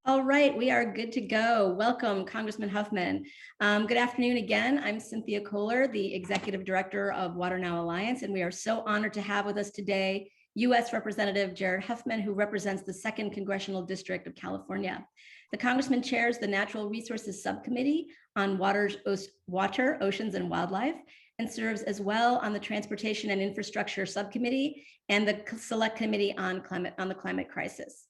All right, we are good to go. Welcome, Congressman Huffman. Good afternoon again. I'm Cynthia Kohler, the Executive Director of WaterNow Alliance, and we are so honored to have with us today U.S. Representative Jared Huffman, who represents the 2nd Congressional District of California. The Congressman chairs the Natural Resources Subcommittee on Water, Oceans, and Wildlife, and serves as well on the Transportation and Infrastructure Subcommittee and the Select Committee on the Climate Crisis.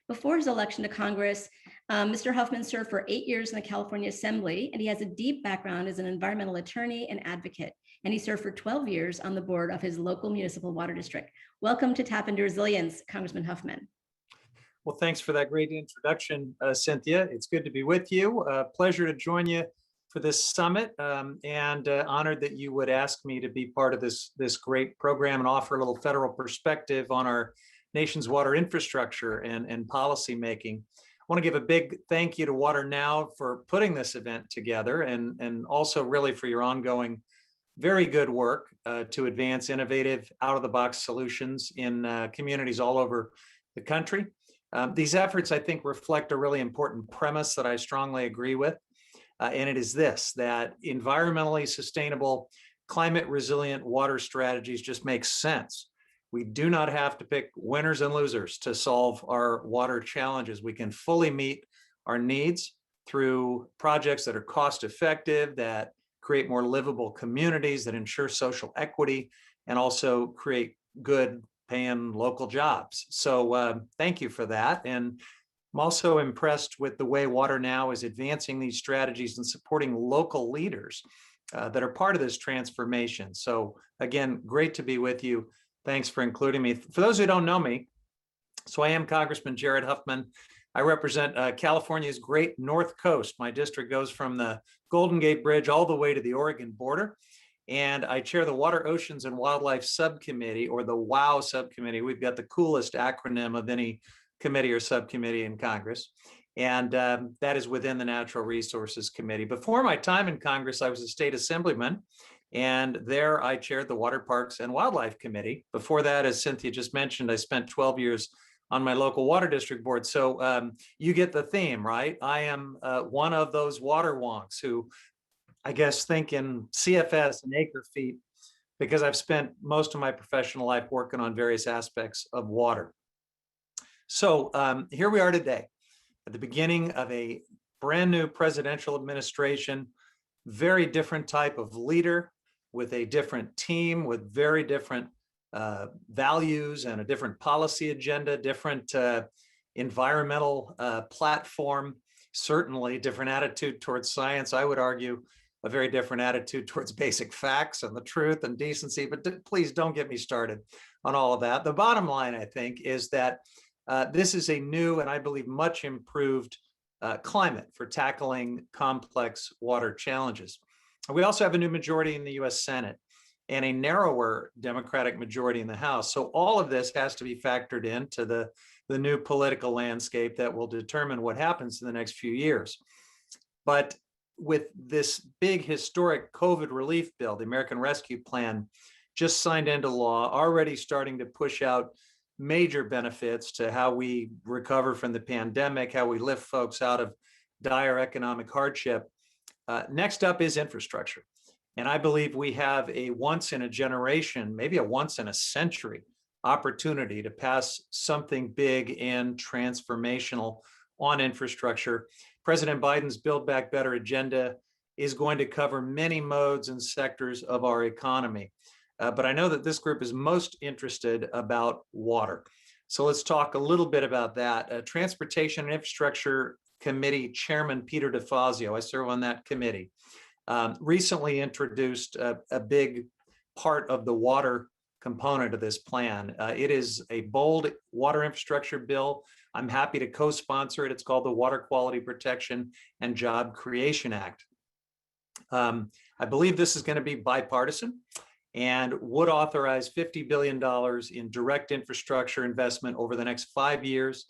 Before his election to Congress, Mr. Huffman served for 8 years in the California Assembly, and he has a deep background as an environmental attorney and advocate. And he served for 12 years on the board of his local municipal water district. Welcome to Tap into Resilience, Congressman Huffman. Well, thanks for that great introduction, Cynthia. It's good to be with you. Pleasure to join you for this summit, and honored that you would ask me to be part of this great program and offer a little federal perspective on our nation's water infrastructure and policy making. I want to give a big thank you to WaterNow for putting this event together, and also really for your ongoing very good work to advance innovative out-of-the-box solutions in communities all over the country. These efforts, I think, reflect a really important premise that I strongly agree with, and it is this: that environmentally sustainable, climate resilient water strategies just make sense. We do not have to pick winners and losers to solve our water challenges. We can fully meet our needs through projects that are cost effective, that create more livable communities, that ensure social equity, and also create good paying local jobs. So thank you for that. And I'm also impressed with the way WaterNow is advancing these strategies and supporting local leaders that are part of this transformation. So again, great to be with you. Thanks for including me. For those who don't know me, so I am Congressman Jared Huffman. I represent California's great North Coast. My district goes from the Golden Gate Bridge all the way to the Oregon border. And I chair the Water, Oceans, and Wildlife Subcommittee, or the WOW Subcommittee. We've got the coolest acronym of any committee or subcommittee in Congress. And that is within the Natural Resources Committee. Before my time in Congress, I was a state assemblyman. And there I chaired the Water, Parks, and Wildlife Committee. Before that, as Cynthia just mentioned, I spent 12 years on my local water district board. So you get the theme, right? I am one of those water wonks who, I guess, think in CFS and acre feet, because I've spent most of my professional life working on various aspects of water. So here we are today at the beginning of a brand new presidential administration, very different type of leader, with a different team, with very different values and a different policy agenda, different environmental platform, certainly different attitude towards science. I would argue a very different attitude towards basic facts and the truth and decency, but please don't get me started on all of that. The bottom line, I think, is that this is a new and I believe much improved climate for tackling complex water challenges. We also have a new majority in the US Senate and a narrower Democratic majority in the House. So all of this has to be factored into the new political landscape that will determine what happens in the next few years. But with this big historic COVID relief bill, the American Rescue Plan, just signed into law, already starting to push out major benefits to how we recover from the pandemic, how we lift folks out of dire economic hardship. Next up is infrastructure. And I believe we have a once in a generation, maybe a once in a century opportunity to pass something big and transformational on infrastructure. President Biden's Build Back Better agenda is going to cover many modes and sectors of our economy. But I know that this group is most interested about water. So let's talk a little bit about that. Transportation and Infrastructure Committee Chairman Peter DeFazio, I serve on that committee, recently introduced a big part of the water component of this plan. It is a bold water infrastructure bill. I'm happy to co-sponsor it. It's called the Water Quality Protection and Job Creation Act. I believe this is going to be bipartisan and would authorize $50 billion in direct infrastructure investment over the next 5 years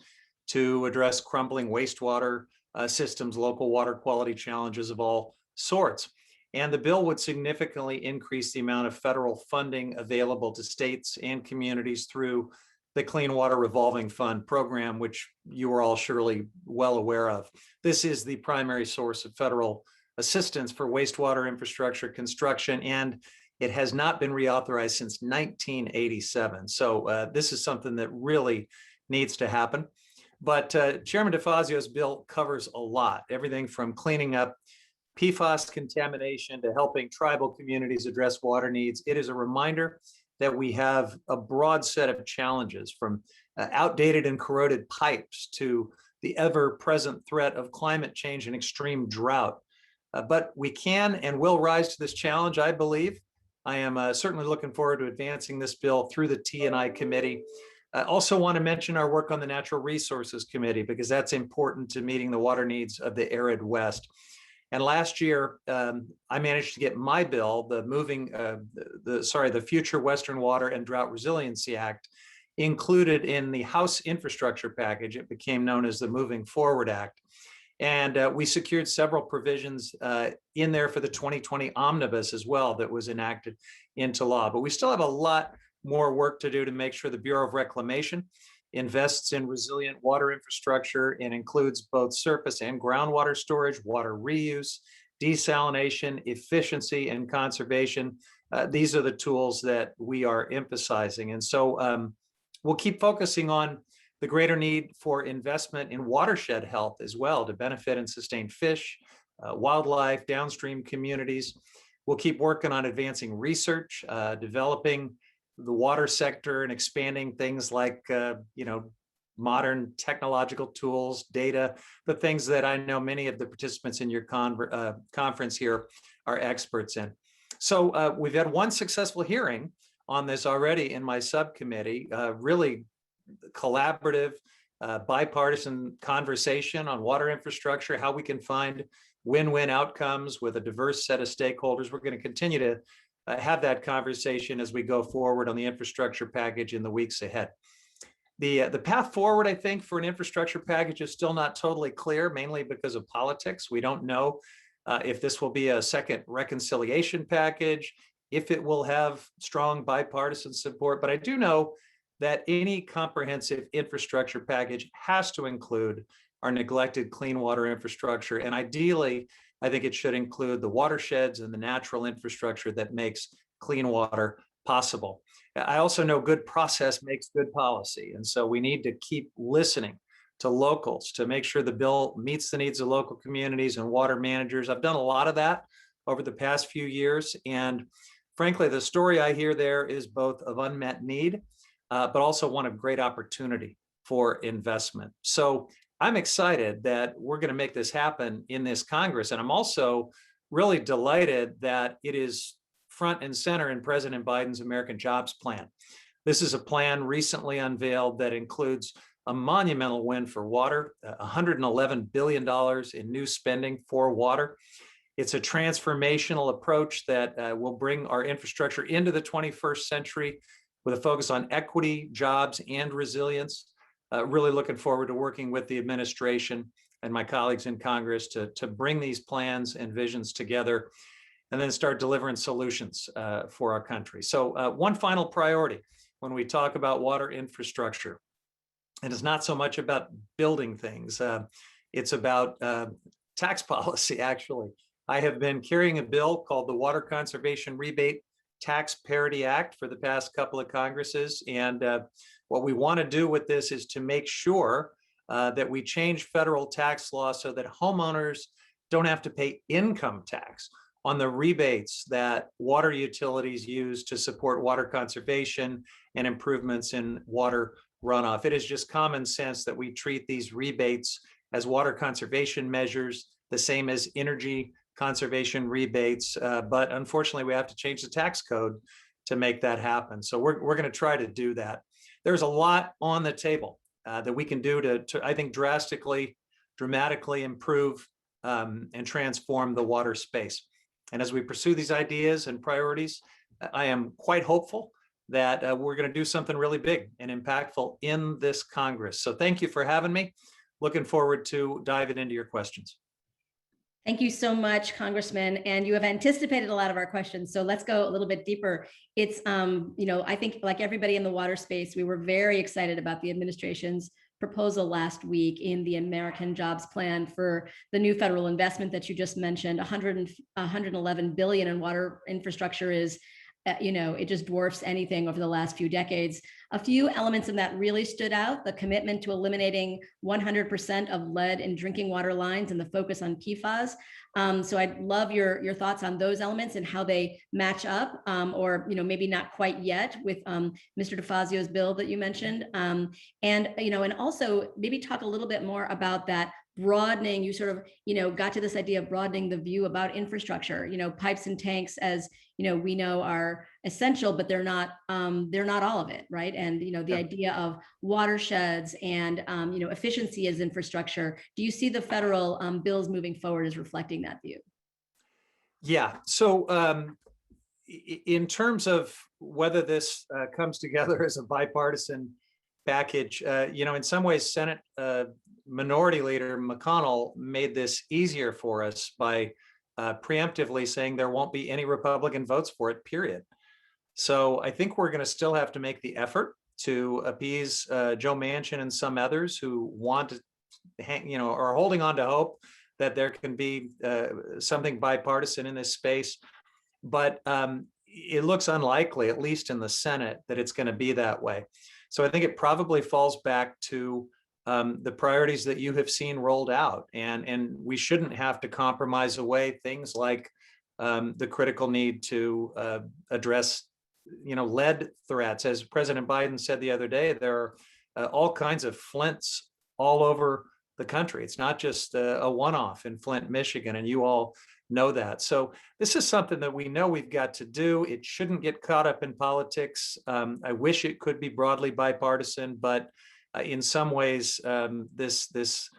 to address crumbling wastewater systems, local water quality challenges of all sorts. And the bill would significantly increase the amount of federal funding available to states and communities through the Clean Water Revolving Fund program, which you are all surely well aware of. This is the primary source of federal assistance for wastewater infrastructure construction, and it has not been reauthorized since 1987. So this is something that really needs to happen. But Chairman DeFazio's bill covers a lot, everything from cleaning up PFAS contamination to helping tribal communities address water needs. It is a reminder that we have a broad set of challenges, from outdated and corroded pipes to the ever-present threat of climate change and extreme drought. But we can and will rise to this challenge, I believe. I am certainly looking forward to advancing this bill through the T&I committee. I also want to mention our work on the Natural Resources Committee, because that's important to meeting the water needs of the arid West. And last year, I managed to get my bill, the Future Western Water and Drought Resiliency Act, included in the House infrastructure package. It became known as the Moving Forward Act. And we secured several provisions in there for the 2020 omnibus as well that was enacted into law. But we still have a lot more work to do to make sure the Bureau of Reclamation invests in resilient water infrastructure and includes both surface and groundwater storage, water reuse, desalination, efficiency, and conservation. These are the tools that we are emphasizing. And so we'll keep focusing on the greater need for investment in watershed health as well to benefit and sustain fish, wildlife, downstream communities. We'll keep working on advancing research, developing the water sector and expanding things like, modern technological tools, data, the things that I know many of the participants in your conference here are experts in. So we've had one successful hearing on this already in my subcommittee, really collaborative, bipartisan conversation on water infrastructure, how we can find win-win outcomes with a diverse set of stakeholders. We're going to continue to have that conversation as we go forward on the infrastructure package in the weeks ahead. The path forward, I think, for an infrastructure package is still not totally clear, mainly because of politics. We don't know if this will be a second reconciliation package, if it will have strong bipartisan support, but I do know that any comprehensive infrastructure package has to include our neglected clean water infrastructure. And ideally, I think it should include the watersheds and the natural infrastructure that makes clean water possible. I also know good process makes good policy. And so we need to keep listening to locals to make sure the bill meets the needs of local communities and water managers. I've done a lot of that over the past few years. And frankly, the story I hear there is both of unmet need, but also one of great opportunity for investment. So I'm excited that we're going to make this happen in this Congress. And I'm also really delighted that it is front and center in President Biden's American Jobs Plan. This is a plan recently unveiled that includes a monumental win for water, $111 billion in new spending for water. It's a transformational approach that will bring our infrastructure into the 21st century with a focus on equity, jobs, and resilience. Really looking forward to working with the administration and my colleagues in Congress to bring these plans and visions together and then start delivering solutions for our country. So one final priority when we talk about water infrastructure, and it's not so much about building things, it's about tax policy, actually. I have been carrying a bill called the Water Conservation Rebate Tax Parity Act for the past couple of Congresses. And what we want to do with this is to make sure that we change federal tax law so that homeowners don't have to pay income tax on the rebates that water utilities use to support water conservation and improvements in water runoff. It is just common sense that we treat these rebates as water conservation measures, the same as energy conservation rebates, but unfortunately we have to change the tax code to make that happen. So we're going to try to do that. There's a lot on the table that we can do to I think, dramatically improve and transform the water space. And as we pursue these ideas and priorities, I am quite hopeful that we're going to do something really big and impactful in this Congress. So thank you for having me. Looking forward to diving into your questions. Thank you so much, Congressman. And you have anticipated a lot of our questions. So let's go a little bit deeper. It's, I think like everybody in the water space, we were very excited about the administration's proposal last week in the American Jobs Plan for the new federal investment that you just mentioned. 111 billion in water infrastructure is, it just dwarfs anything over the last few decades. A few elements of that really stood out: the commitment to eliminating 100% of lead in drinking water lines and the focus on PFAS. So I'd love your thoughts on those elements and how they match up, or maybe not quite yet, with Mr. DeFazio's bill that you mentioned, and also maybe talk a little bit more about that broadening. You sort of got to this idea of broadening the view about infrastructure. Pipes and tanks, as we know, are essential, but they're not all of it, right? And the idea of watersheds and efficiency as infrastructure. Do you see the federal bills moving forward as reflecting that view? Yeah. So in terms of whether this comes together as a bipartisan package, in some ways, Senate Minority Leader McConnell made this easier for us by preemptively saying there won't be any Republican votes for it, period. So I think we're going to still have to make the effort to appease Joe Manchin and some others who want to are holding on to hope that there can be something bipartisan in this space. But it looks unlikely, at least in the Senate, that it's going to be that way. So I think it probably falls back to the priorities that you have seen rolled out, and we shouldn't have to compromise away things like the critical need to address lead threats. As President Biden said the other day, there are all kinds of Flints all over the country. It's not just a one-off in Flint, Michigan, and you all know that. So this is something that we know we've got to do. It shouldn't get caught up in politics. I wish it could be broadly bipartisan, but in some ways, this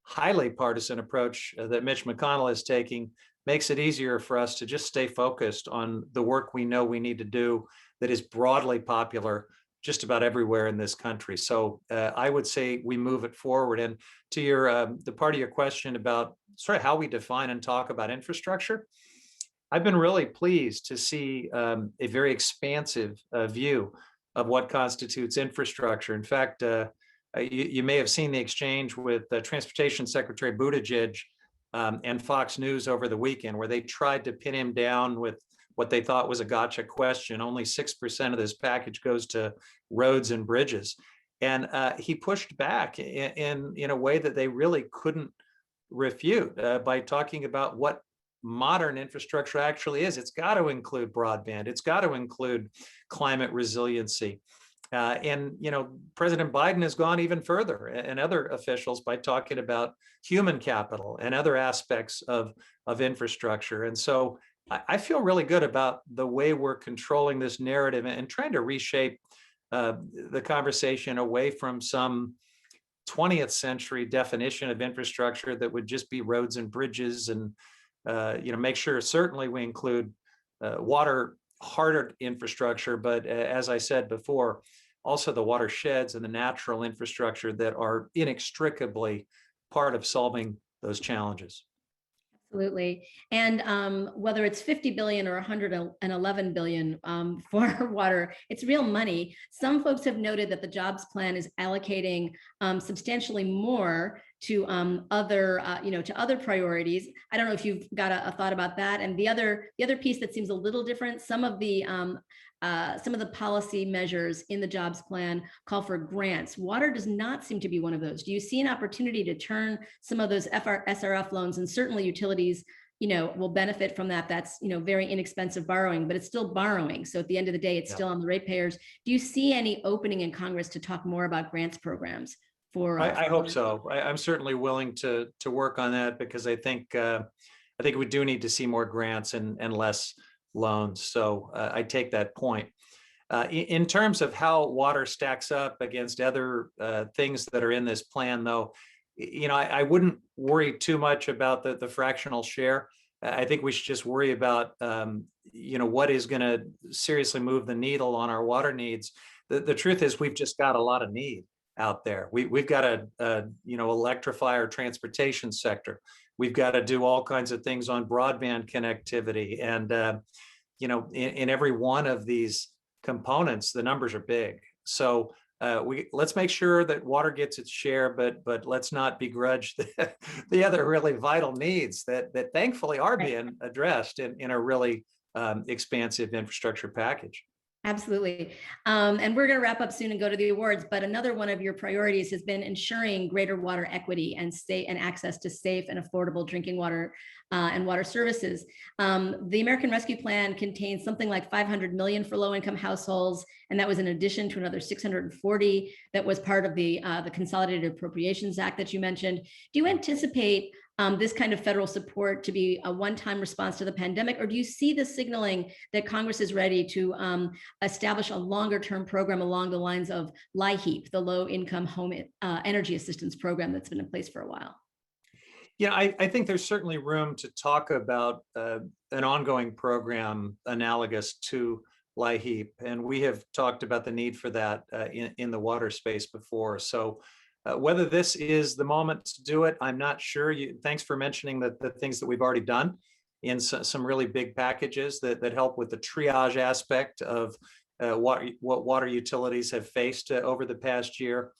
highly partisan approach that Mitch McConnell is taking makes it easier for us to just stay focused on the work we know we need to do that is broadly popular just about everywhere in this country. So I would say we move it forward. And to the part of your question about sort of how we define and talk about infrastructure, I've been really pleased to see a very expansive view of what constitutes infrastructure. In fact, you may have seen the exchange with Transportation Secretary Buttigieg and Fox News over the weekend, where they tried to pin him down with what they thought was a gotcha question. Only 6% of this package goes to roads and bridges. And he pushed back in a way that they really couldn't refute by talking about what modern infrastructure actually is. It's got to include broadband. It's got to include climate resiliency. And President Biden has gone even further, and other officials, by talking about human capital and other aspects of infrastructure. And so I feel really good about the way we're controlling this narrative and trying to reshape the conversation away from some 20th century definition of infrastructure that would just be roads and bridges, and make sure certainly we include water harder infrastructure, but as I said before, also the watersheds and the natural infrastructure that are inextricably part of solving those challenges. Absolutely. And whether it's 50 billion or 111 billion for water, it's real money. Some folks have noted that the jobs plan is allocating substantially more to other priorities. I don't know if you've got a thought about that. And the other piece that seems a little different, some of the policy measures in the jobs plan call for grants. Water does not seem to be one of those. Do you see an opportunity to turn some of those SRF loans, and certainly utilities, will benefit from that? That's, very inexpensive borrowing, but it's still borrowing. So at the end of the day, it's still on the ratepayers. Do you see any opening in Congress to talk more about grants programs? I hope so. I'm certainly willing to work on that, because I think we do need to see more grants and less loans. So I take that point. In terms of how water stacks up against other things that are in this plan, though, I wouldn't worry too much about the fractional share. I think we should just worry about what is going to seriously move the needle on our water needs. The truth is, we've just got a lot of need out there. We've got to electrify our transportation sector. We've got to do all kinds of things on broadband connectivity. And, in every one of these components, the numbers are big. So let's make sure that water gets its share, but let's not begrudge the other really vital needs that thankfully are being addressed in a really expansive infrastructure package. Absolutely. And we're going to wrap up soon and go to the awards. But another one of your priorities has been ensuring greater water equity and access to safe and affordable drinking water and water services. The American Rescue Plan contains something like $500 million for low-income households, and that was in addition to another $640 that was part of the Consolidated Appropriations Act that you mentioned. Do you anticipate this kind of federal support to be a one-time response to the pandemic, or do you see the signaling that Congress is ready to establish a longer-term program along the lines of LIHEAP, the Low-Income Home Energy Assistance Program that's been in place for a while? Yeah, I think there's certainly room to talk about an ongoing program analogous to LIHEAP, and we have talked about the need for that in the water space before. So whether this is the moment to do it, I'm not sure. Thanks for mentioning the things that we've already done in some really big packages that help with the triage aspect of what water utilities have faced over the past year.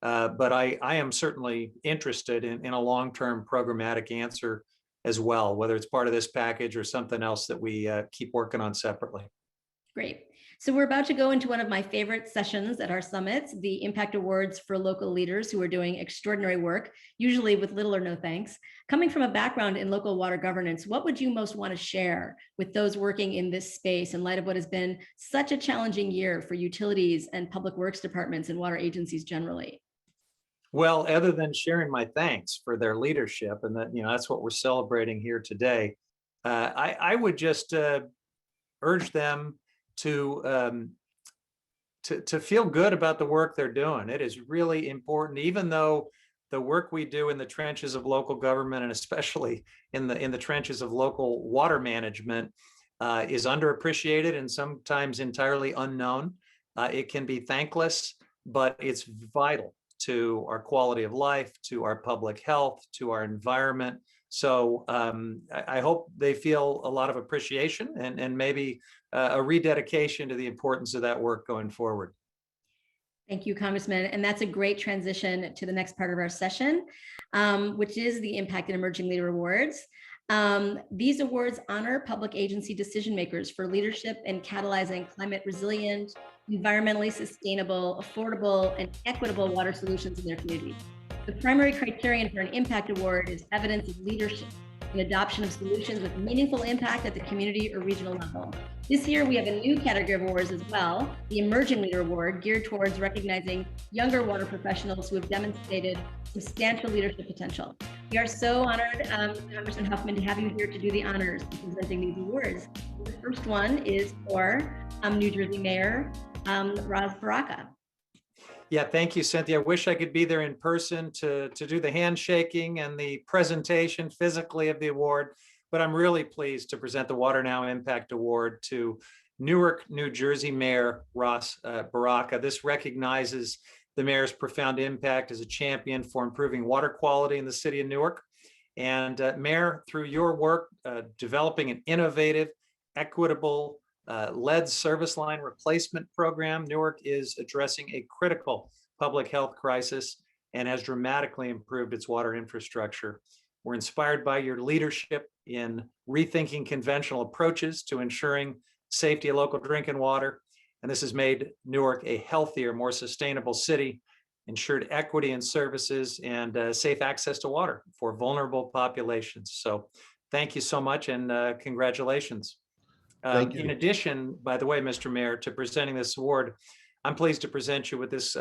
But I am certainly interested in a long-term programmatic answer as well, whether it's part of this package or something else that we keep working on separately. Great. So we're about to go into one of my favorite sessions at our summits, the Impact Awards for local leaders who are doing extraordinary work, usually with little or no thanks. Coming from a background in local water governance, what would you most want to share with those working in this space in light of what has been such a challenging year for utilities and public works departments and water agencies generally? Well, other than sharing my thanks for their leadership, and that's what we're celebrating here today, I would just urge them to feel good about the work they're doing. It is really important, even though the work we do in the trenches of local government, and especially in the trenches of local water management, is underappreciated and sometimes entirely unknown. It can be thankless, but it's vital to our quality of life, to our public health, to our environment. So I hope they feel a lot of appreciation and maybe a rededication to the importance of that work going forward. Thank you, Congressman. And that's a great transition to the next part of our session, which is the Impact and Emerging Leader Awards. These awards honor public agency decision makers for leadership in catalyzing climate resilient, environmentally sustainable, affordable, and equitable water solutions in their communities. The primary criterion for an impact award is evidence of leadership in adoption of solutions with meaningful impact at the community or regional level. This year, we have a new category of awards as well, the Emerging Leader Award, geared towards recognizing younger water professionals who have demonstrated substantial leadership potential. We are so honored, Congressman Huffman, to have you here to do the honors of presenting these awards. The first one is for New Jersey Mayor Ras Baraka. Yeah, thank you, Cynthia. I wish I could be there in person to do the handshaking and the presentation physically of the award, but I'm really pleased to present the WaterNow Impact Award to Newark, New Jersey Mayor Ras Baraka. This recognizes the mayor's profound impact as a champion for improving water quality in the city of Newark. And Mayor, through your work developing an innovative, equitable, lead service line replacement program, Newark is addressing a critical public health crisis and has dramatically improved its water infrastructure. We're inspired by your leadership in rethinking conventional approaches to ensuring safety of local drinking water. And this has made Newark a healthier, more sustainable city, ensured equity in services and safe access to water for vulnerable populations. So thank you so much and congratulations. Thank you. In addition, by the way, Mr. Mayor, to presenting this award, I'm pleased to present you with this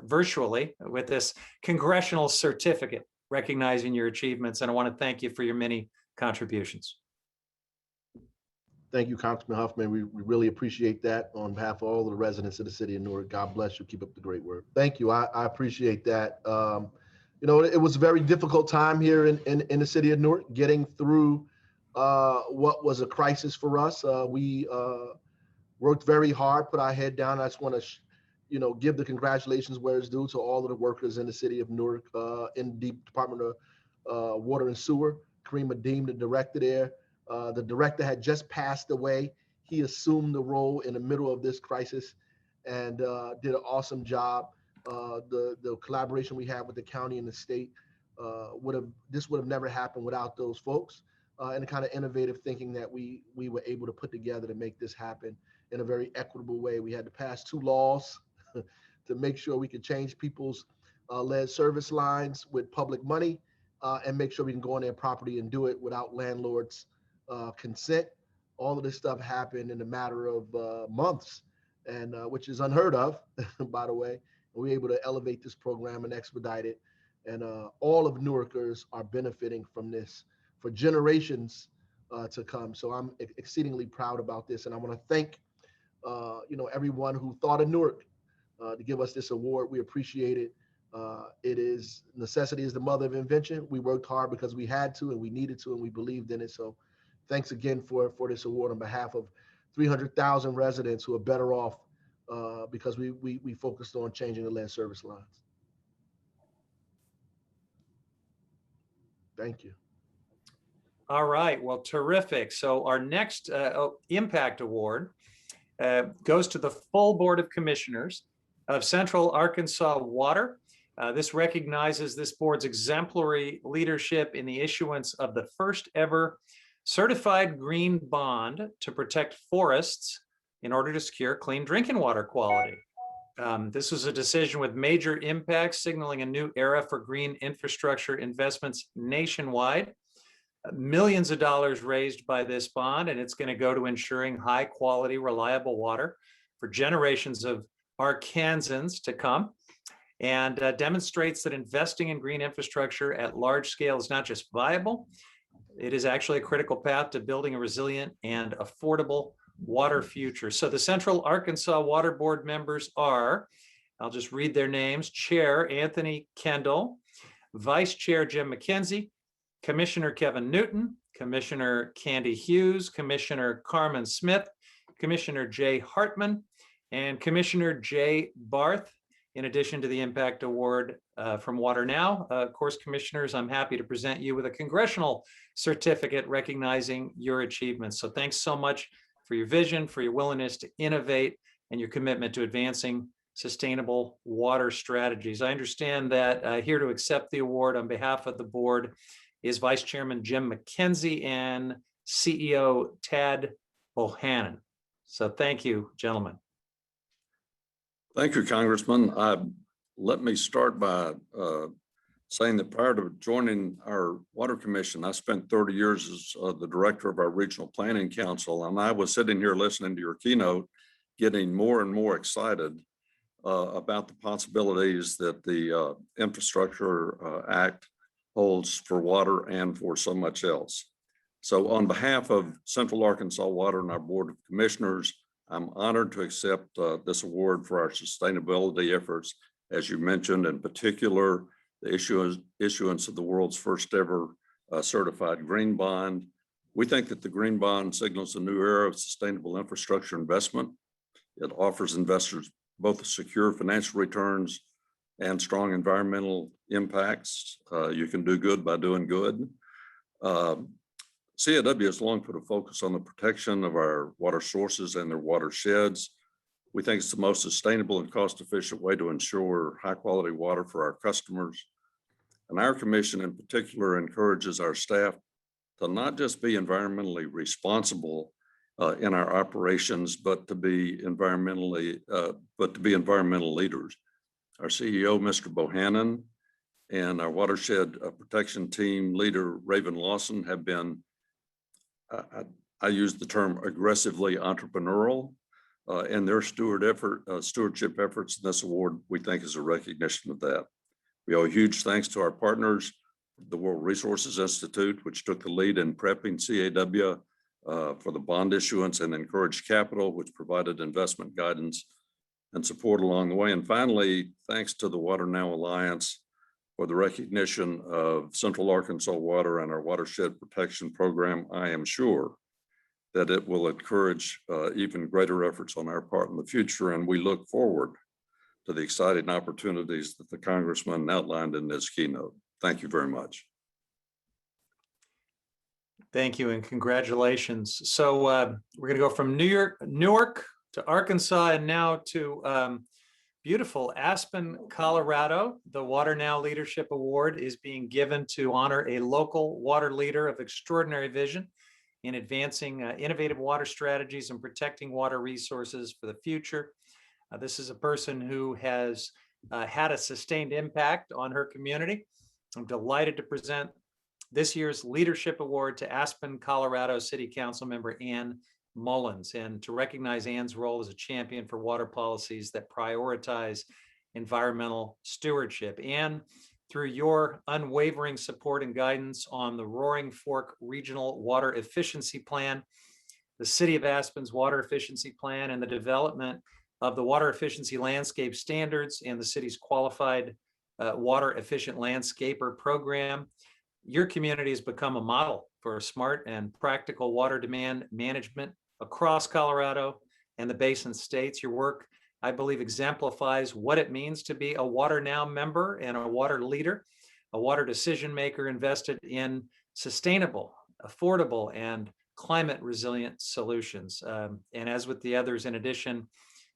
virtually with this congressional certificate recognizing your achievements. And I want to thank you for your many contributions. Thank you, Congressman Huffman. We really appreciate that on behalf of all of the residents of the city of Newark. God bless you. Keep up the great work. Thank you. I appreciate that. It was a very difficult time here in the city of Newark, getting through what was a crisis for us. We worked very hard, put our head down. I just want to, give the congratulations where it's due to all of the workers in the city of Newark, in the Department of Water and Sewer. Kareem Adeem, the director there. The director had just passed away. He assumed the role in the middle of this crisis and did an awesome job. The collaboration we have with the county and the state would have never happened without those folks, and the kind of innovative thinking that we were able to put together to make this happen in a very equitable way. We had to pass 2 laws to make sure we could change people's lead service lines with public money, and make sure we can go on their property and do it without landlords' consent. All of this stuff happened in a matter of months, and which is unheard of, by the way. We were able to elevate this program and expedite it, and all of Newarkers are benefiting from this for generations to come. So I'm exceedingly proud about this, and I want to thank everyone who thought of Newark to give us this award. We appreciate it. It is necessity is the mother of invention. We worked hard because we had to and we needed to and we believed in it. So thanks again for this award on behalf of 300,000 residents who are better off because we focused on changing the lead service lines. Thank you. All right, well, terrific. So our next Impact Award goes to the full Board of Commissioners of Central Arkansas Water. This recognizes this board's exemplary leadership in the issuance of the first ever certified green bond to protect forests in order to secure clean drinking water quality. This was a decision with major impacts, signaling a new era for green infrastructure investments nationwide. Millions of dollars raised by this bond, and it's going to go to ensuring high quality, reliable water for generations of Arkansans to come, and demonstrates that investing in green infrastructure at large scale is not just viable, it is actually a critical path to building a resilient and affordable water future. So the Central Arkansas Water Board members are, I'll just read their names: Chair Anthony Kendall, Vice Chair Jim McKenzie, Commissioner Kevin Newton, Commissioner Candy Hughes, Commissioner Carmen Smith, Commissioner Jay Hartman, and Commissioner Jay Barth, in addition to the Impact Award from WaterNow. Of course, commissioners, I'm happy to present you with a congressional certificate recognizing your achievements. So thanks so much for your vision, for your willingness to innovate, and your commitment to advancing sustainable water strategies. I understand that here to accept the award on behalf of the board is Vice Chairman Jim McKenzie and CEO Tad Bohannon. So thank you, gentlemen. Thank you, Congressman. Let me start by saying that prior to joining our Water Commission, I spent 30 years as the director of our Regional Planning Council, and I was sitting here listening to your keynote, getting more and more excited about the possibilities that the Infrastructure Act holds for water and for so much else. So on behalf of Central Arkansas Water and our Board of Commissioners, I'm honored to accept this award for our sustainability efforts, as you mentioned, in particular, the issuance of the world's first ever certified green bond. We think that the green bond signals a new era of sustainable infrastructure investment. It offers investors both secure financial returns and strong environmental impacts. You can do good by doing good. CAW has long put a focus on the protection of our water sources and their watersheds. We think it's the most sustainable and cost-efficient way to ensure high-quality water for our customers. And our commission in particular encourages our staff to not just be environmentally responsible in our operations, but to be environmental leaders. Our CEO, Mr. Bohannon, and our watershed protection team leader, Raven Lawson, have been, I use the term aggressively entrepreneurial, and their stewardship efforts in this award, we think, is a recognition of that. We owe a huge thanks to our partners, the World Resources Institute, which took the lead in prepping CAW for the bond issuance, and Encourage Capital, which provided investment guidance and support along the way. And finally, thanks to the WaterNow Alliance for the recognition of Central Arkansas Water and our watershed protection program. I am sure that it will encourage even greater efforts on our part in the future, and we look forward to the exciting opportunities that the Congressman outlined in this keynote. Thank you very much. Thank you and congratulations. So we're going to go from Newark to Arkansas and now to beautiful Aspen, Colorado. The WaterNow Leadership Award is being given to honor a local water leader of extraordinary vision in advancing innovative water strategies and protecting water resources for the future. This is a person who has had a sustained impact on her community. I'm delighted to present this year's Leadership Award to Aspen, Colorado City Council member Ann Mullins, and to recognize Ann's role as a champion for water policies that prioritize environmental stewardship. Ann, through your unwavering support and guidance on the Roaring Fork Regional Water Efficiency Plan, the City of Aspen's Water Efficiency Plan, and the development of the Water Efficiency Landscape Standards and the city's Qualified Water Efficient Landscaper Program, your community has become a model for smart and practical water demand management across Colorado and the Basin states. Your work, I believe, exemplifies what it means to be a WaterNow member and a water leader, a water decision maker invested in sustainable, affordable, and climate resilient solutions. And as with the others, in addition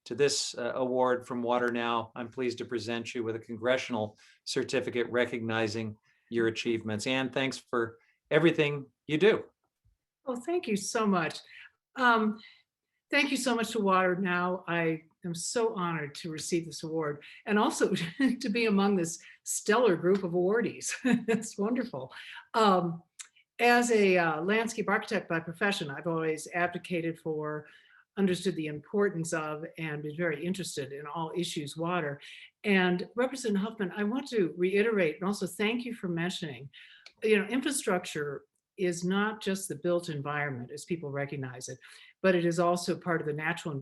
to this award from WaterNow, I'm pleased to present you with a congressional certificate recognizing your achievements. Ann, thanks for everything you do. Oh, thank you so much. Thank you so much to WaterNow. I am so honored to receive this award and also to be among this stellar group of awardees. It's wonderful. As a landscape architect by profession, I've always advocated for, understood the importance of, and been very interested in all issues water. And Representative Huffman, I want to reiterate and also thank you for mentioning, infrastructure is not just the built environment as people recognize it, but it is also part of the natural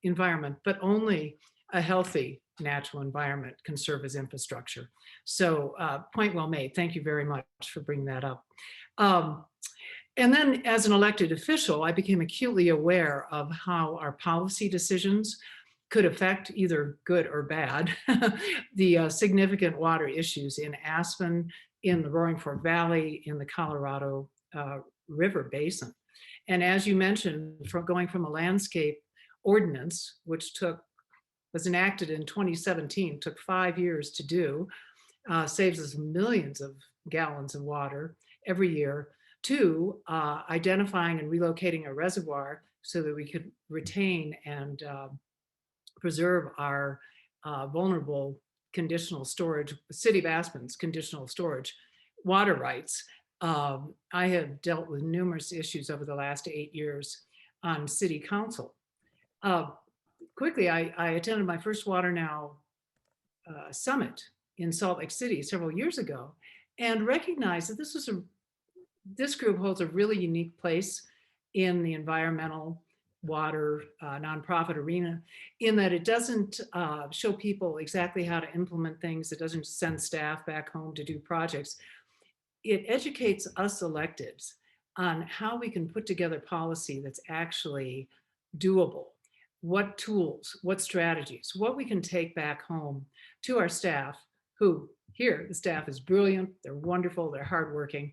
environment, but only a healthy natural environment can serve as infrastructure. So point well made. Thank you very much for bringing that up. And then as an elected official, I became acutely aware of how our policy decisions could affect, either good or bad, the significant water issues in Aspen, in the Roaring Fork Valley, in the Colorado River Basin. And as you mentioned, going from a landscape ordinance, which was enacted in 2017, took 5 years to do, saves us millions of gallons of water every year, to identifying and relocating a reservoir so that we could retain and preserve our vulnerable conditional storage, City of Aspen's conditional storage water rights. I have dealt with numerous issues over the last 8 years on city council. Quickly, I attended my first WaterNow summit in Salt Lake City several years ago and recognized that this group holds a really unique place in the environmental water nonprofit arena, in that it doesn't show people exactly how to implement things. It doesn't send staff back home to do projects. It educates us electeds on how we can put together policy that's actually doable. What tools, what strategies, what we can take back home to our staff, who here, the staff is brilliant, they're wonderful, they're hardworking,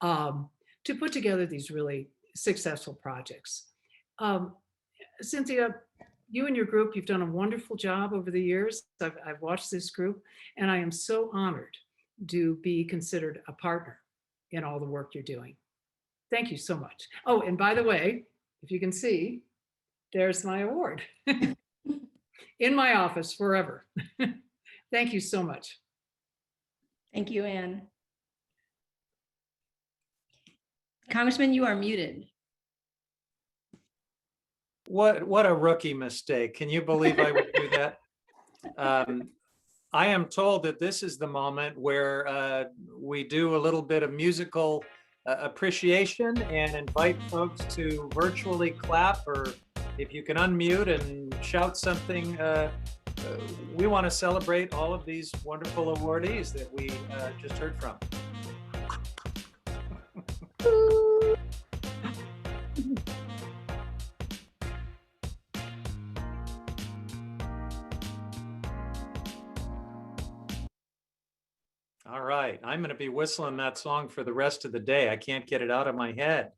to put together these really successful projects. Cynthia, you and your group, you've done a wonderful job over the years. I've watched this group, and I am so honored to be considered a partner in all the work you're doing. Thank you so much. Oh, and by the way, if you can see, there's my award in my office forever. Thank you so much. Thank you, Ann. Congressman, you are muted. What a rookie mistake. Can you believe I would do that? I am told that this is the moment where we do a little bit of musical appreciation and invite folks to virtually clap, or if you can unmute and shout something. We want to celebrate all of these wonderful awardees that we just heard from. All right, I'm going to be whistling that song for the rest of the day. I can't get it out of my head.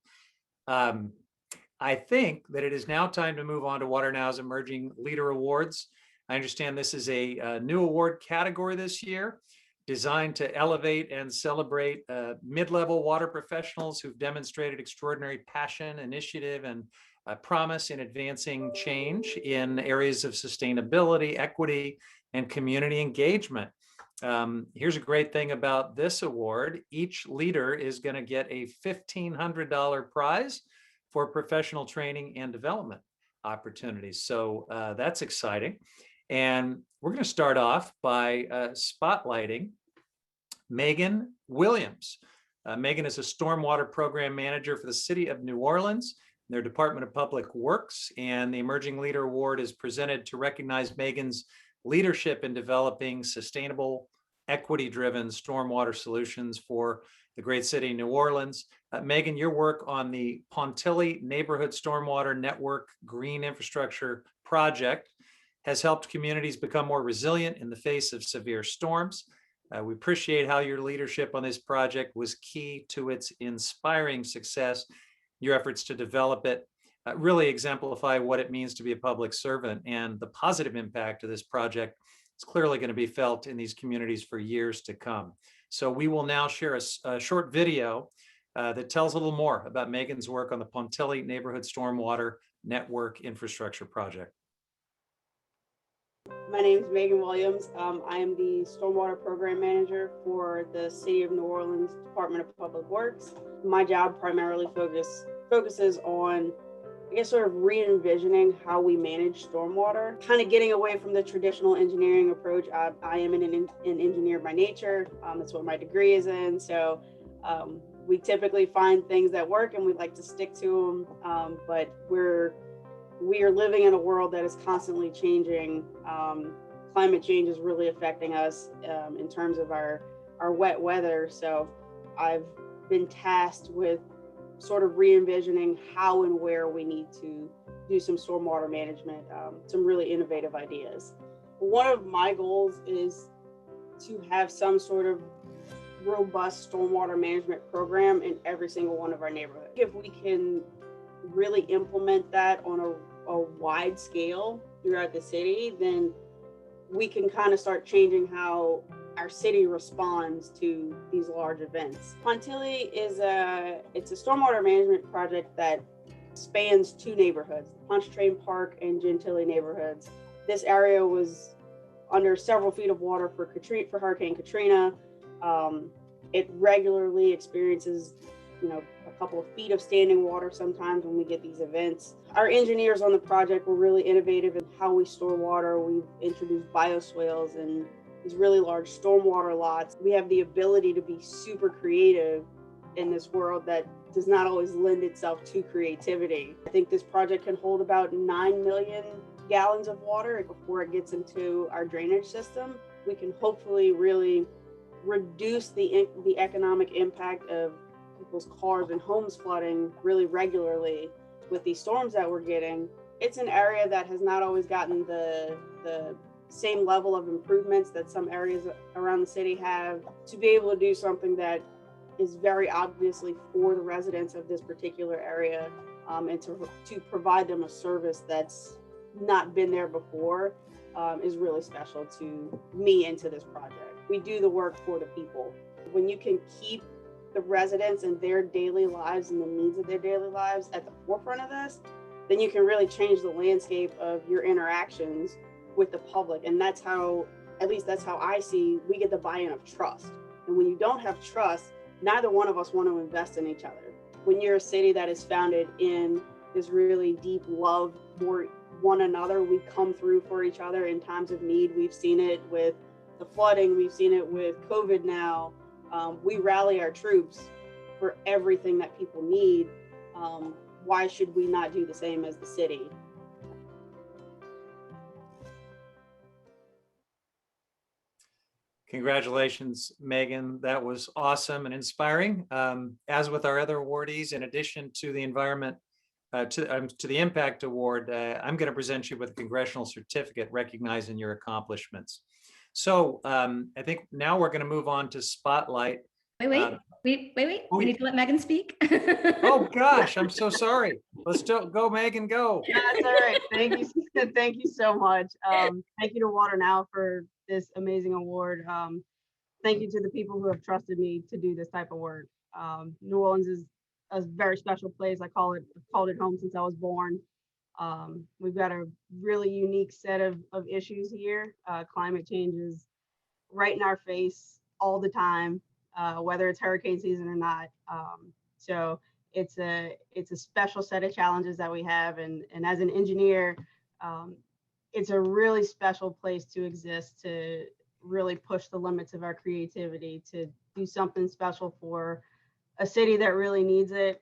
I think that it is now time to move on to WaterNow's Emerging Leader Awards. I understand this is a new award category this year, designed to elevate and celebrate mid-level water professionals who've demonstrated extraordinary passion, initiative, and promise in advancing change in areas of sustainability, equity, and community engagement. Here's a great thing about this award. Each leader is going to get a $1,500 prize for professional training and development opportunities. So that's exciting. And we're going to start off by spotlighting Megan Williams. Megan is a stormwater program manager for the city of New Orleans, their Department of Public Works, and the Emerging Leader Award is presented to recognize Megan's leadership in developing sustainable, equity-driven stormwater solutions for the great city of New Orleans. Megan, your work on the Pontilli Neighborhood Stormwater Network Green Infrastructure Project has helped communities become more resilient in the face of severe storms. We appreciate how your leadership on this project was key to its inspiring success. Your efforts to develop it really exemplify what it means to be a public servant, and the positive impact of this project is clearly going to be felt in these communities for years to come. So we will now share a short video that tells a little more about Megan's work on the Pontilli Neighborhood Stormwater Network Infrastructure Project. My name is Megan Williams. I am the Stormwater Program Manager for the City of New Orleans Department of Public Works. My job primarily focuses on, I guess, sort of re-envisioning how we manage stormwater, kind of getting away from the traditional engineering approach. I am an engineer by nature. That's what my degree is in. So we typically find things that work and we like to stick to them. But we are living in a world that is constantly changing. Climate change is really affecting us in terms of our wet weather. So I've been tasked with sort of re-envisioning how and where we need to do some stormwater management, some really innovative ideas. One of my goals is to have some sort of robust stormwater management program in every single one of our neighborhoods. If we can really implement that on a wide scale throughout the city, then we can kind of start changing how our city responds to these large events. Pontilli is it's a stormwater management project that spans two neighborhoods, Pontchartrain Park and Gentilly neighborhoods. This area was under several feet of water for Hurricane Katrina. It regularly experiences, a couple of feet of standing water sometimes when we get these events. Our engineers on the project were really innovative in how we store water. We've introduced bioswales and these really large stormwater lots. We have the ability to be super creative in this world that does not always lend itself to creativity. I think this project can hold about 9 million gallons of water before it gets into our drainage system. We can hopefully really reduce the economic impact of people's cars and homes flooding really regularly with these storms that we're getting. It's an area that has not always gotten the same level of improvements that some areas around the city have. To be able to do something that is very obviously for the residents of this particular area, and to provide them a service that's not been there before, is really special to me and to this project. We do the work for the people. When you can keep the residents and their daily lives and the needs of their daily lives at the forefront of this, then you can really change the landscape of your interactions with the public. And that's how, at least that's how I see, we get the buy-in of trust. And when you don't have trust, neither one of us want to invest in each other. When you're a city that is founded in this really deep love for one another, we come through for each other in times of need. We've seen it with the flooding, we've seen it with COVID now. We rally our troops for everything that people need. Why should we not do the same as the city? Congratulations, Megan. That was awesome and inspiring. As with our other awardees, in addition to the to the Impact Award, I'm going to present you with a congressional certificate recognizing your accomplishments. So I think now we're going to move on to Spotlight. Wait. oh, We need to let Megan speak. Oh gosh, I'm so sorry. Let's go, Megan, go. That's all right. Thank you. Thank you so much. Thank you to WaterNow for this amazing award. Thank you to the people who have trusted me to do this type of work. New Orleans is a very special place. I've called it home since I was born. We've got a really unique set of issues here. Climate change is right in our face all the time, whether it's hurricane season or not. So it's a special set of challenges that we have, and as an engineer, it's a really special place to exist, to really push the limits of our creativity, to do something special for a city that really needs it.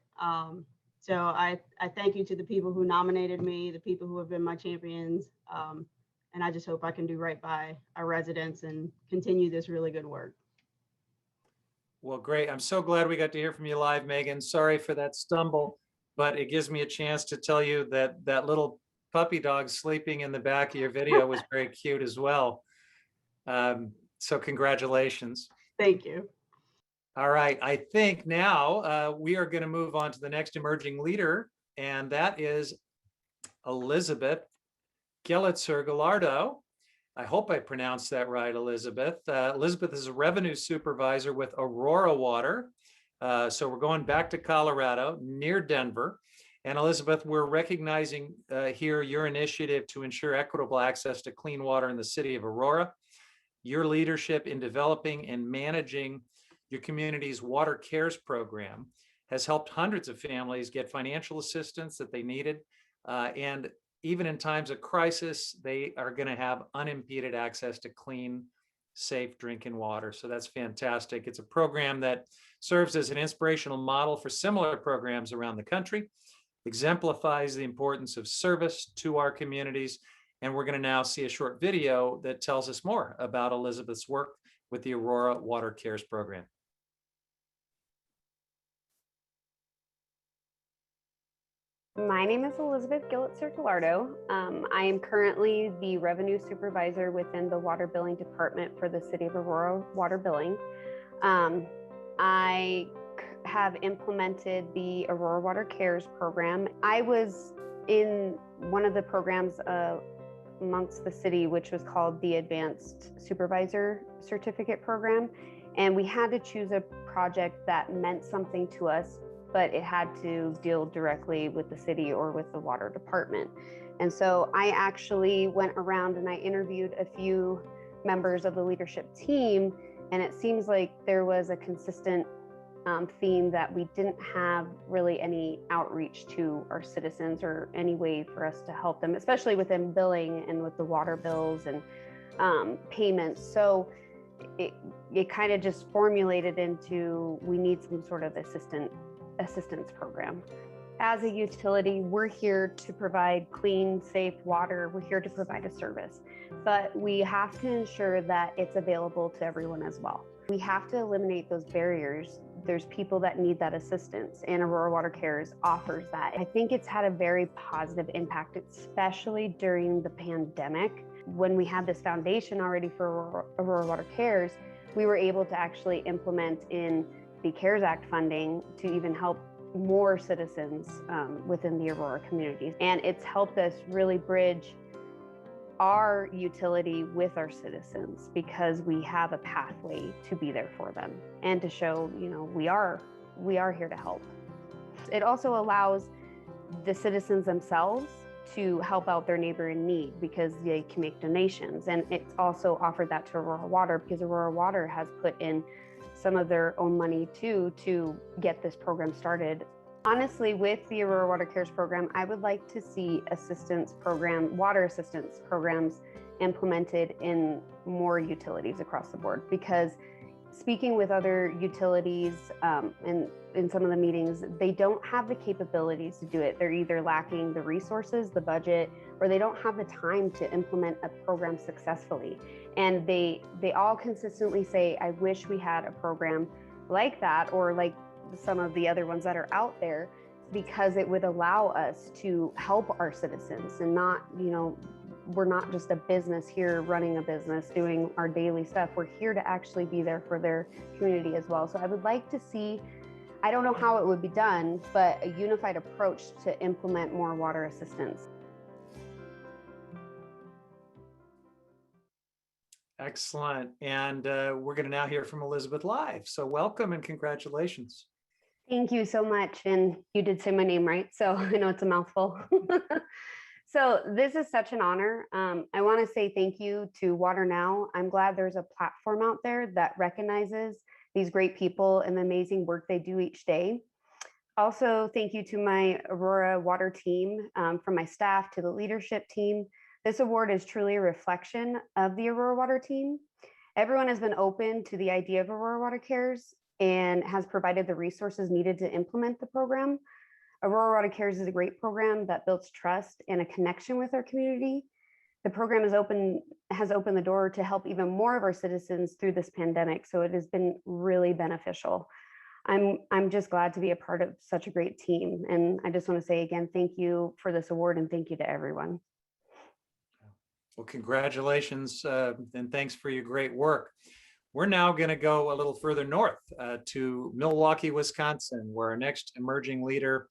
So I thank you to the people who nominated me, the people who have been my champions, and I just hope I can do right by our residents and continue this really good work. Well, great. I'm so glad we got to hear from you live, Megan. Sorry for that stumble, but it gives me a chance to tell you that that little puppy dog sleeping in the back of your video was very cute as well. So congratulations. Thank you. All right. I think now we are going to move on to the next emerging leader, and that is Elizabeth Gillitzer Gallardo. I hope I pronounced that right, Elizabeth. Elizabeth is a revenue supervisor with Aurora Water. So we're going back to Colorado, near Denver. And Elizabeth, we're recognizing here your initiative to ensure equitable access to clean water in the city of Aurora. Your leadership in developing and managing your community's Water Cares program has helped hundreds of families get financial assistance that they needed. And even in times of crisis, they are going to have unimpeded access to clean, safe drinking water. So that's fantastic. It's a program that serves as an inspirational model for similar programs around the country, exemplifies the importance of service to our communities. And we're going to now see a short video that tells us more about Elizabeth's work with the Aurora Water Cares program. My name is Elizabeth Gillitzer Gallardo. I am currently the revenue supervisor within the water billing department for the City of Aurora Water Billing. I have implemented the Aurora Water Cares program. I was in one of the programs amongst the city, which was called the Advanced Supervisor Certificate Program. And we had to choose a project that meant something to us, but it had to deal directly with the city or with the water department. And so I actually went around and I interviewed a few members of the leadership team, and it seems like there was a consistent theme that we didn't have really any outreach to our citizens or any way for us to help them, especially within billing and with the water bills and payments. So it kind of just formulated into, we need some sort of assistance program. As a utility, we're here to provide clean, safe water. We're here to provide a service, but we have to ensure that it's available to everyone as well. We have to eliminate those barriers. There's people that need that assistance, and Aurora Water Cares offers that. I think it's had a very positive impact, especially during the pandemic. When we had this foundation already for Aurora Water Cares, we were able to actually implement in the CARES Act funding to even help more citizens within the Aurora communities. And it's helped us really bridge our utility with our citizens, because we have a pathway to be there for them and to show, we are here to help. It also allows the citizens themselves to help out their neighbor in need, because they can make donations. And it's also offered that to Aurora Water, because Aurora Water has put in some of their own money too to get this program started. Honestly, with the Aurora Water Cares program, I would like to see water assistance programs implemented in more utilities across the board, because speaking with other utilities and in some of the meetings, they don't have the capabilities to do it. They're either lacking the resources, the budget, or they don't have the time to implement a program successfully. And they all consistently say, I wish we had a program like that, or like some of the other ones that are out there, because it would allow us to help our citizens and not, we're not just a business here running a business, doing our daily stuff. We're here to actually be there for their community as well. So I would like to see, I don't know how it would be done, but a unified approach to implement more water assistance. Excellent. And we're going to now hear from Elizabeth live. So welcome and congratulations. Thank you so much. And you did say my name right, so I know it's a mouthful. So this is such an honor. I want to say thank you to WaterNow. I'm glad there's a platform out there that recognizes these great people and the amazing work they do each day. Also, thank you to my Aurora Water team, from my staff to the leadership team. This award is truly a reflection of the Aurora Water team. Everyone has been open to the idea of Aurora Water Cares and has provided the resources needed to implement the program. Aurora Water Cares is a great program that builds trust and a connection with our community. The program has opened the door to help even more of our citizens through this pandemic, so it has been really beneficial. I'm just glad to be a part of such a great team, and I just want to say again, thank you for this award and thank you to everyone. Well, congratulations and thanks for your great work. We're now going to go a little further north to Milwaukee, Wisconsin, where our next emerging leader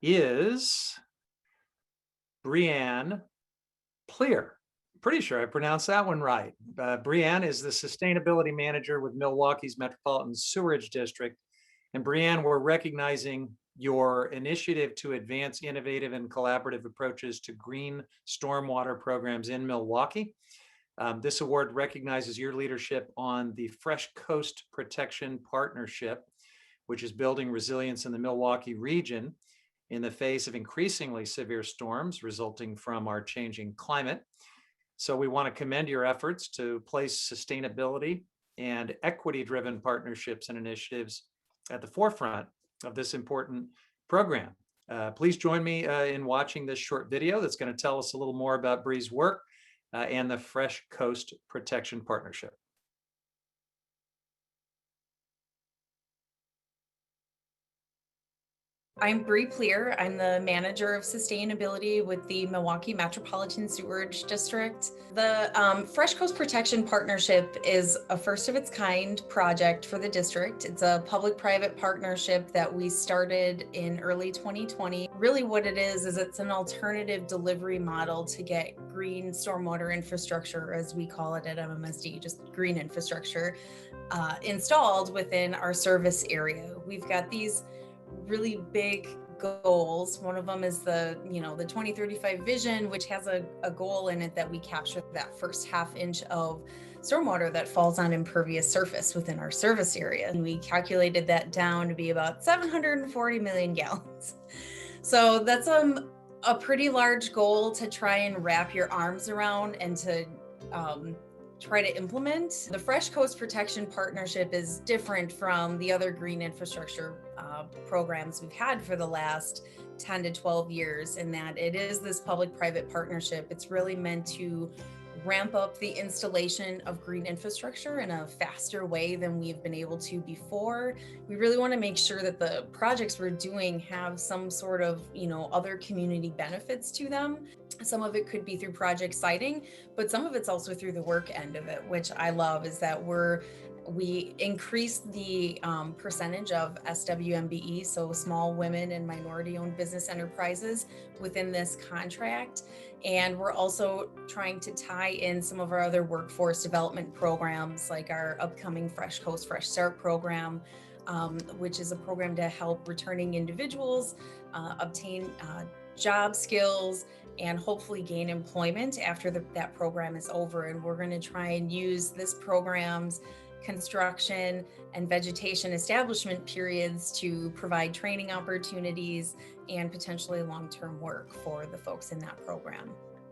is Brianne Pleer. Pretty sure I pronounced that one right. Brianne is the sustainability manager with Milwaukee's Metropolitan Sewerage District. And Brianne, we're recognizing your initiative to advance innovative and collaborative approaches to green stormwater programs in Milwaukee. This award recognizes your leadership on the Fresh Coast Protection Partnership, which is building resilience in the Milwaukee region in the face of increasingly severe storms resulting from our changing climate. So we want to commend your efforts to place sustainability and equity-driven partnerships and initiatives at the forefront of this important program. Please join me in watching this short video that's going to tell us a little more about Bree's work and the Fresh Coast Protection Partnership. I'm Bree Pleer. I'm the manager of sustainability with the Milwaukee Metropolitan Sewerage District. The Fresh Coast Protection Partnership is a first of its kind project for the district. It's a public-private partnership that we started in early 2020. Really what it is it's an alternative delivery model to get green stormwater infrastructure, as we call it at MMSD, just green infrastructure, installed within our service area. We've got these really big goals. One of them is the 2035 vision, which has a goal in it that we capture that first half inch of stormwater that falls on impervious surface within our service area. And we calculated that down to be about 740 million gallons. So that's a pretty large goal to try and wrap your arms around and to try to implement. The Fresh Coast Protection Partnership is different from the other green infrastructure programs we've had for the last 10 to 12 years in that it is this public-private partnership. It's really meant to ramp up the installation of green infrastructure in a faster way than we've been able to before. We really want to make sure that the projects we're doing have some sort of, other community benefits to them. Some of it could be through project siting, but some of it's also through the work end of it, which I love, is that we increased the percentage of SWMBE, so small women and minority-owned business enterprises, within this contract. And we're also trying to tie in some of our other workforce development programs, like our upcoming Fresh Coast Fresh Start program, which is a program to help returning individuals obtain job skills and hopefully gain employment after that program is over. And we're going to try and use this program's construction and vegetation establishment periods to provide training opportunities and potentially long-term work for the folks in that program.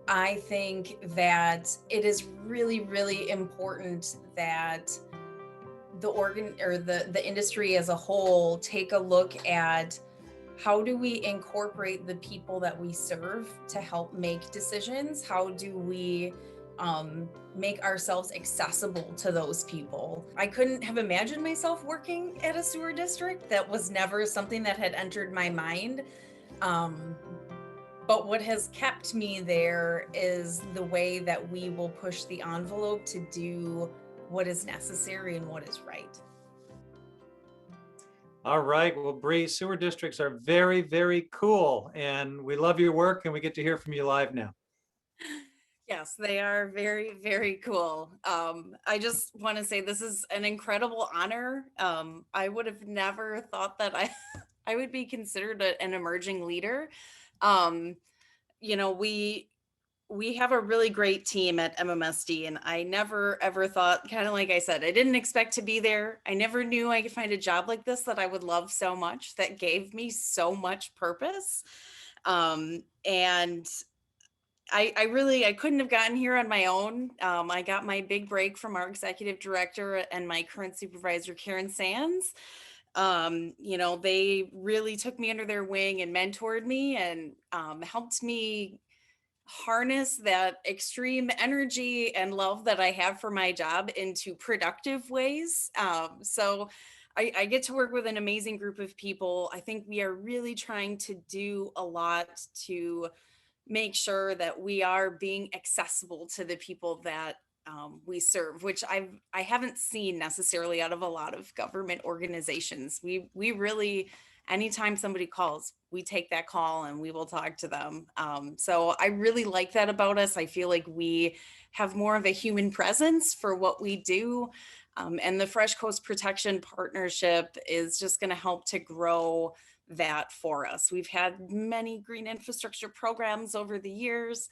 I think that it is really, really important that the industry as a whole take a look at how do we incorporate the people that we serve to help make decisions? How do we make ourselves accessible to those people? I couldn't have imagined myself working at a sewer district. That was never something that had entered my mind. But what has kept me there is the way that we will push the envelope to do what is necessary and what is right. All right, well, Bree, sewer districts are very, very cool, and we love your work, and we get to hear from you live now. Yes, they are very, very cool. I just want to say this is an incredible honor. I would have never thought that I would be considered an emerging leader. You know, we have a really great team at MMSD, and I never ever thought, kind of like I said, I didn't expect to be there. I never knew I could find a job like this that I would love so much, that gave me so much purpose. And I couldn't have gotten here on my own. I got my big break from our executive director and my current supervisor, Karen Sands. You know, they really took me under their wing and mentored me and helped me harness that extreme energy and love that I have for my job into productive ways. So I get to work with an amazing group of people. I think we are really trying to do a lot to make sure that we are being accessible to the people that we serve, which I haven't seen necessarily out of a lot of government organizations. We really, anytime somebody calls, we take that call and we will talk to them. So I really like that about us. I feel like we have more of a human presence for what we do. And the Fresh Coast Protection Partnership is just going to help to grow that for us. We've had many green infrastructure programs over the years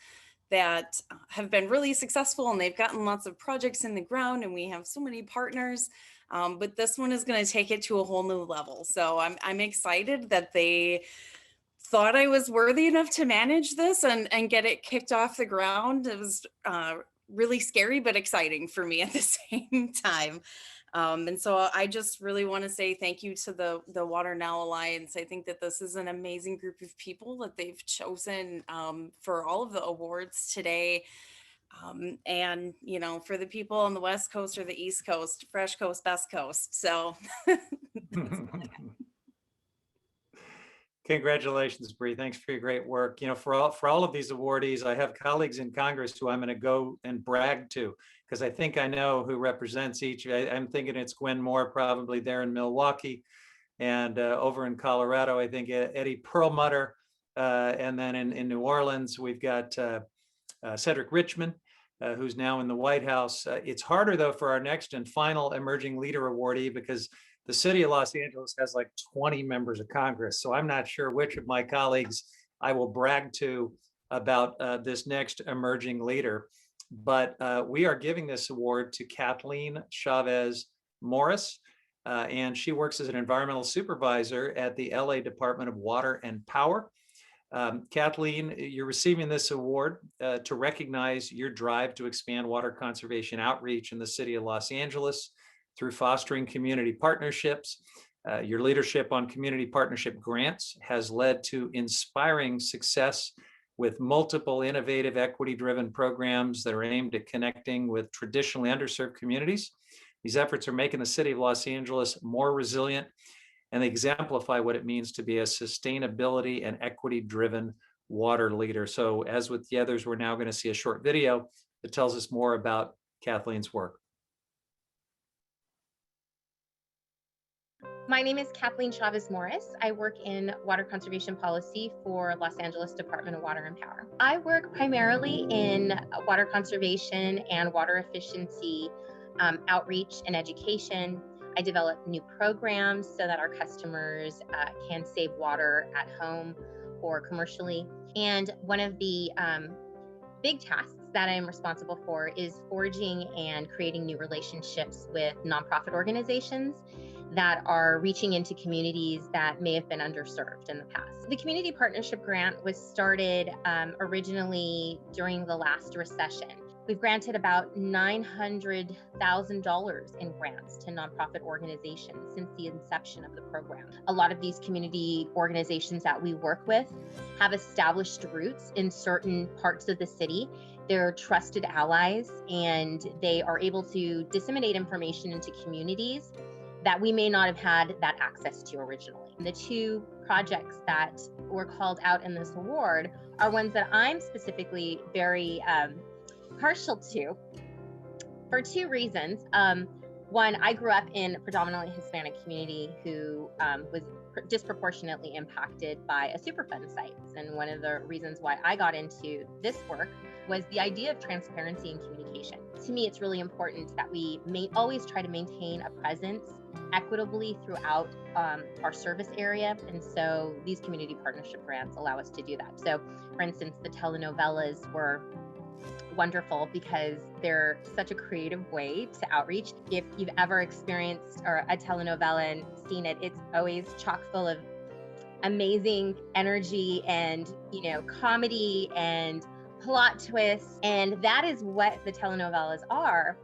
that have been really successful, and they've gotten lots of projects in the ground, and we have so many partners. But this one is going to take it to a whole new level. So I'm excited that they thought I was worthy enough to manage this and get it kicked off the ground. It was really scary, but exciting for me at the same time. And so I just really want to say thank you to the WaterNow Alliance. I think that this is an amazing group of people that they've chosen for all of the awards today. And, you know, for the people on the West Coast or the East Coast, Fresh Coast, Best Coast. So Congratulations, Bree. Thanks for your great work. You know, for all of these awardees, I have colleagues in Congress who I'm going to go and brag to, because I think I know who represents each. I'm thinking it's Gwen Moore, probably there in Milwaukee, and over in Colorado, I think Eddie Perlmutter, and then in New Orleans, we've got Cedric Richmond, who's now in the White House. It's harder, though, for our next and final Emerging Leader awardee, because the city of Los Angeles has like 20 members of Congress. So I'm not sure which of my colleagues I will brag to about this next emerging leader. But we are giving this award to Kathleen Chavez Morris, and she works as an environmental supervisor at the LA Department of Water and Power. Kathleen, you're receiving this award to recognize your drive to expand water conservation outreach in the city of Los Angeles through fostering community partnerships. Your leadership on community partnership grants has led to inspiring success with multiple innovative equity-driven programs that are aimed at connecting with traditionally underserved communities. These efforts are making the city of Los Angeles more resilient, and they exemplify what it means to be a sustainability and equity-driven water leader. So as with the others, we're now going to see a short video that tells us more about Kathleen's work. My name is Kathleen Chavez Morris. I work in water conservation policy for Los Angeles Department of Water and Power. I work primarily in water conservation and water efficiency outreach and education. I develop new programs so that our customers can save water at home or commercially. And one of the big tasks that I'm responsible for is forging and creating new relationships with nonprofit organizations that are reaching into communities that may have been underserved in the past. The Community Partnership Grant was started originally during the last recession. We've granted about $900,000 in grants to nonprofit organizations since the inception of the program. A lot of these community organizations that we work with have established roots in certain parts of the city. They're trusted allies, and they are able to disseminate information into communities that we may not have had that access to originally. The two projects that were called out in this award are ones that I'm specifically very partial to for two reasons. One, I grew up in a predominantly Hispanic community who was disproportionately impacted by a Superfund site. And one of the reasons why I got into this work was the idea of transparency and communication. To me, it's really important that we always try to maintain a presence equitably throughout our service area. And so these community partnership grants allow us to do that. So for instance, the telenovelas were wonderful because they're such a creative way to outreach. If you've ever experienced a telenovela and seen it, it's always chock full of amazing energy and, comedy and plot twists. And that is what the telenovelas are.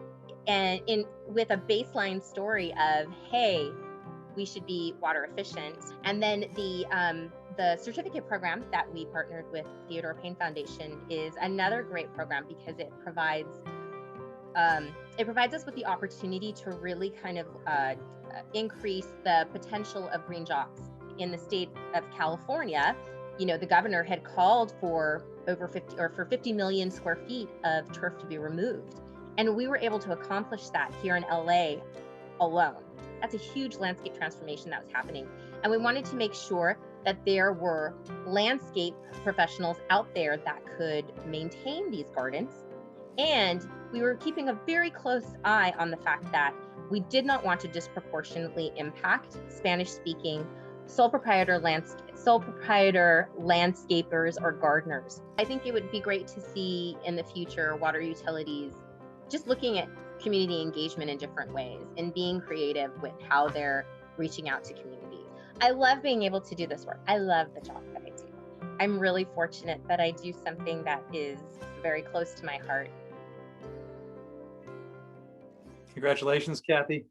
And with a baseline story of, hey, we should be water efficient. And then the certificate program that we partnered with Theodore Payne Foundation is another great program because it provides us with the opportunity to really kind of increase the potential of green jobs in the state of California. The governor had called for over 50 million square feet of turf to be removed. And we were able to accomplish that here in LA alone. That's a huge landscape transformation that was happening. And we wanted to make sure that there were landscape professionals out there that could maintain these gardens. And we were keeping a very close eye on the fact that we did not want to disproportionately impact Spanish-speaking sole proprietor landscapers or gardeners. I think it would be great to see in the future water utilities just looking at community engagement in different ways and being creative with how they're reaching out to communities. I love being able to do this work. I love the job that I do. I'm really fortunate that I do something that is very close to my heart. Congratulations, Kathy.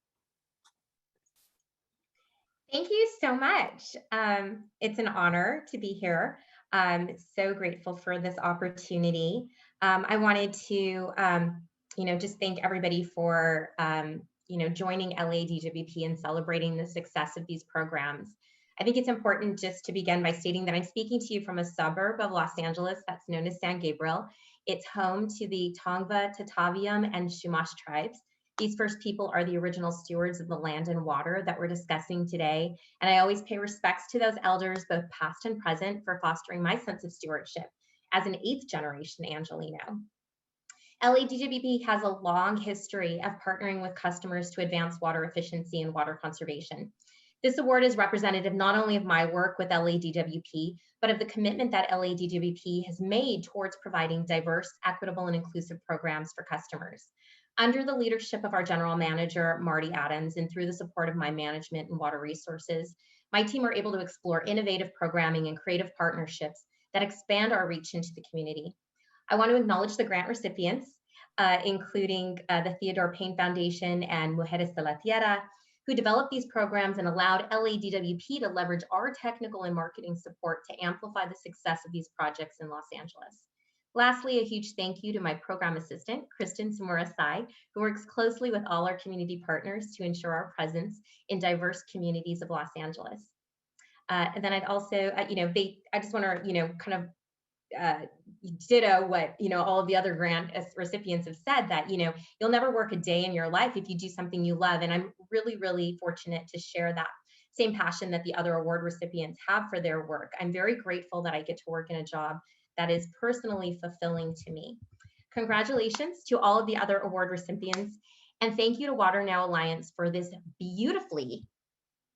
Thank you so much. It's an honor to be here. I'm so grateful for this opportunity. I wanted to, just thank everybody for, joining LADWP and celebrating the success of these programs. I think it's important just to begin by stating that I'm speaking to you from a suburb of Los Angeles that's known as San Gabriel. It's home to the Tongva, Tataviam, and Chumash tribes. These first people are the original stewards of the land and water that we're discussing today. And I always pay respects to those elders, both past and present, for fostering my sense of stewardship as an 8th generation Angelino. LADWP has a long history of partnering with customers to advance water efficiency and water conservation. This award is representative not only of my work with LADWP, but of the commitment that LADWP has made towards providing diverse, equitable, and inclusive programs for customers. Under the leadership of our general manager, Marty Adams, and through the support of my management and water resources, my team are able to explore innovative programming and creative partnerships that expand our reach into the community. I want to acknowledge the grant recipients, including the Theodore Payne Foundation and Mujeres de la Tierra, who developed these programs and allowed LADWP to leverage our technical and marketing support to amplify the success of these projects in Los Angeles. Lastly, a huge thank you to my program assistant, Kristen Samura-Sai, who works closely with all our community partners to ensure our presence in diverse communities of Los Angeles. And then I'd also, I just want to, kind of ditto what, all of the other grant recipients have said, that, you'll never work a day in your life if you do something you love. And I'm really, really fortunate to share that same passion that the other award recipients have for their work. I'm very grateful that I get to work in a job that is personally fulfilling to me. Congratulations to all of the other award recipients. And thank you to WaterNow Alliance for this beautifully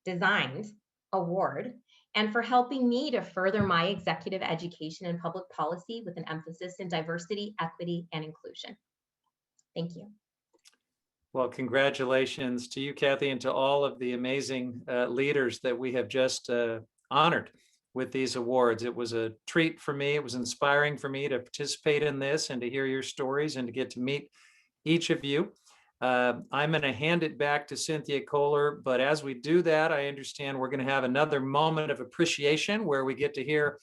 designed award and for helping me to further my executive education and public policy with an emphasis in diversity, equity, and inclusion. Thank you. Well, congratulations to you, Kathy, and to all of the amazing leaders that we have just honored with these awards. It was a treat for me. It was inspiring for me to participate in this and to hear your stories and to get to meet each of you. I'm going to hand it back to Cynthia Kohler, but as we do that, I understand we're going to have another moment of appreciation where we get to hear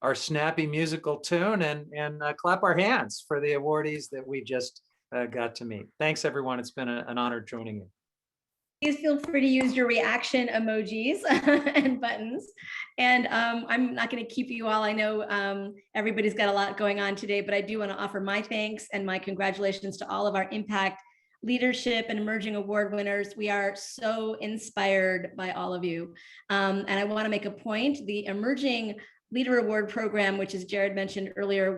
our snappy musical tune and clap our hands for the awardees that we just got to meet. Thanks, everyone. It's been an honor joining you. Please feel free to use your reaction emojis and buttons. And I'm not going to keep you all. I know everybody's got a lot going on today, but I do want to offer my thanks and my congratulations to all of our Impact Leadership and Emerging Award winners. We are so inspired by all of you. And I want to make a point. The Emerging Leader Award program, which as Jared mentioned earlier,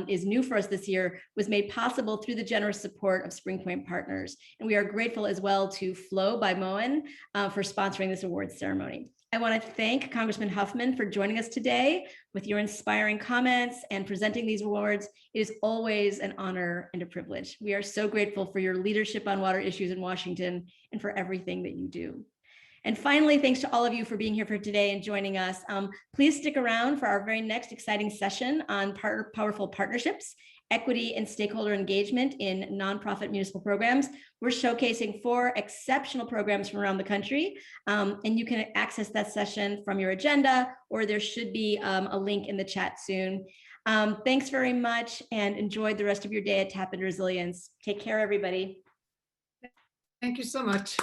is new for us this year, was made possible through the generous support of Spring Point Partners. And we are grateful as well to Flow by Moen for sponsoring this awards ceremony. I want to thank Congressman Huffman for joining us today with your inspiring comments and presenting these awards. It is always an honor and a privilege. We are so grateful for your leadership on water issues in Washington and for everything that you do. And finally, thanks to all of you for being here for today and joining us. Please stick around for our very next exciting session on powerful partnerships, equity, and stakeholder engagement in nonprofit municipal programs. We're showcasing 4 exceptional programs from around the country, and you can access that session from your agenda, or there should be a link in the chat soon. Thanks very much, and enjoy the rest of your day at Tap into Resilience. Take care, everybody. Thank you so much.